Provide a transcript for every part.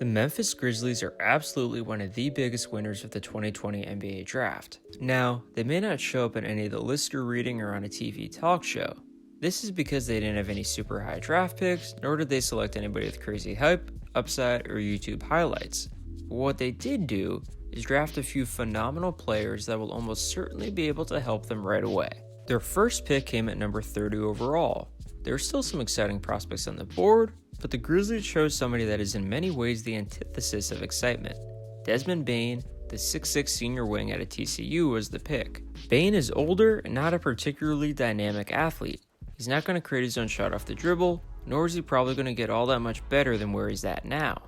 The Memphis Grizzlies are absolutely one of the biggest winners of the 2020 NBA draft. Now, they may not show up in any of the lists you're reading or on a TV talk show. This is because they didn't have any super high draft picks, nor did they select anybody with crazy hype, upside, or YouTube highlights. But what they did do is draft a few phenomenal players that will almost certainly be able to help them right away. Their first pick came at number 30 overall. There are still some exciting prospects on the board, but the Grizzlies chose somebody that is in many ways the antithesis of excitement. Desmond Bane, the 6'6 senior wing out of TCU, was the pick. Bane is older and not a particularly dynamic athlete. He's not going to create his own shot off the dribble, nor is he probably going to get all that much better than where he's at now.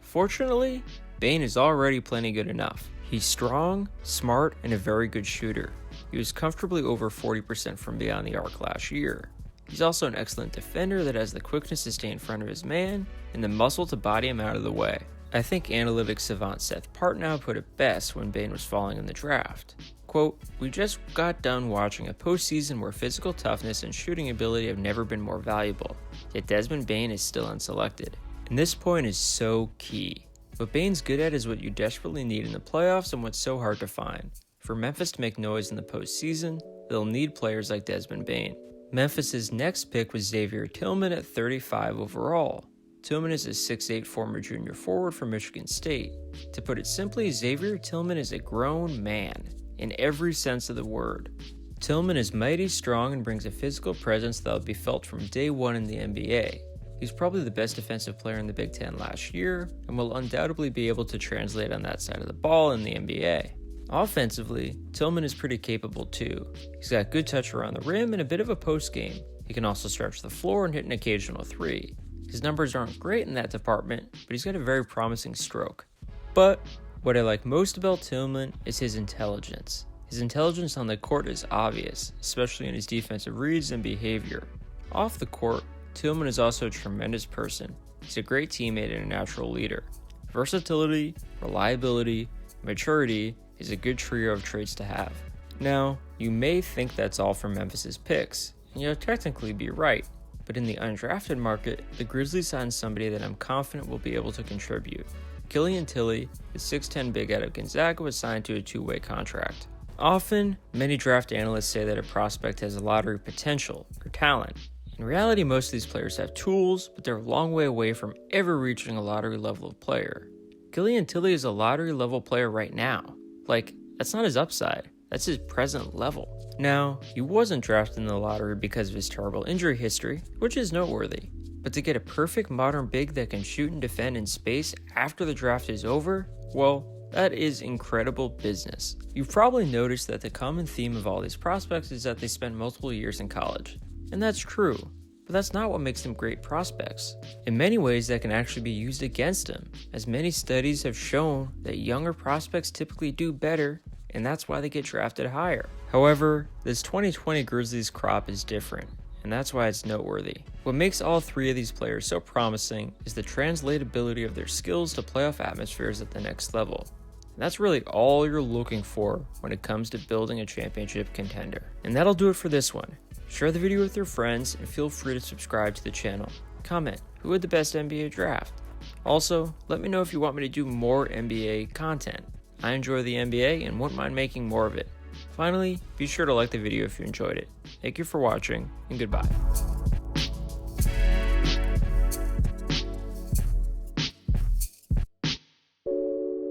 Fortunately, Bane is already plenty good enough. He's strong, smart, and a very good shooter. He was comfortably over 40% from beyond the arc last year. He's also an excellent defender that has the quickness to stay in front of his man and the muscle to body him out of the way. I think analytics savant Seth Partnow put it best when Bane was falling in the draft. Quote, "We just got done watching a postseason where physical toughness and shooting ability have never been more valuable, yet Desmond Bane is still unselected." And this point is so key. What Bane's good at is what you desperately need in the playoffs and what's so hard to find. For Memphis to make noise in the postseason, they'll need players like Desmond Bane. Memphis's next pick was Xavier Tillman at 35 overall. Tillman is a 6'8 former junior forward from Michigan State. To put it simply, Xavier Tillman is a grown man, in every sense of the word. Tillman is mighty strong and brings a physical presence that will be felt from day one in the NBA. He's probably the best defensive player in the Big Ten last year, and will undoubtedly be able to translate on that side of the ball in the NBA. Offensively, Tillman is pretty capable too. He's got good touch around the rim and a bit of a post game. He can also stretch the floor and hit an occasional three. His numbers aren't great in that department, but he's got a very promising stroke. But what I like most about Tillman is his intelligence. His intelligence on the court is obvious, especially in his defensive reads and behavior. Off the court, Tillman is also a tremendous person. He's a great teammate and a natural leader. Versatility, reliability, maturity is a good trio of traits to have. Now, you may think that's all from Memphis's picks, and you'll technically be right, but in the undrafted market, the Grizzlies signed somebody that I'm confident will be able to contribute. Killian Tillie, the 6'10 big out of Gonzaga, was signed to a two-way contract. Often, many draft analysts say that a prospect has a lottery potential or talent. In reality, most of these players have tools, but they're a long way away from ever reaching a lottery level of player. Killian Tillie is a lottery level player right now. That's not his upside, that's his present level. Now, he wasn't drafted in the lottery because of his terrible injury history, which is noteworthy. But to get a perfect modern big that can shoot and defend in space after the draft is over, well, that is incredible business. You've probably noticed that the common theme of all these prospects is that they spent multiple years in college. And that's true, but that's not what makes them great prospects. In many ways, that can actually be used against them, as many studies have shown that younger prospects typically do better, and that's why they get drafted higher. However, this 2020 Grizzlies crop is different, and that's why it's noteworthy. What makes all three of these players so promising is the translatability of their skills to playoff atmospheres at the next level. And that's really all you're looking for when it comes to building a championship contender. And that'll do it for this one. Share the video with your friends and feel free to subscribe to the channel. Comment, who had the best NBA draft? Also, let me know if you want me to do more NBA content. I enjoy the NBA and wouldn't mind making more of it. Finally, be sure to like the video if you enjoyed it. Thank you for watching, and goodbye.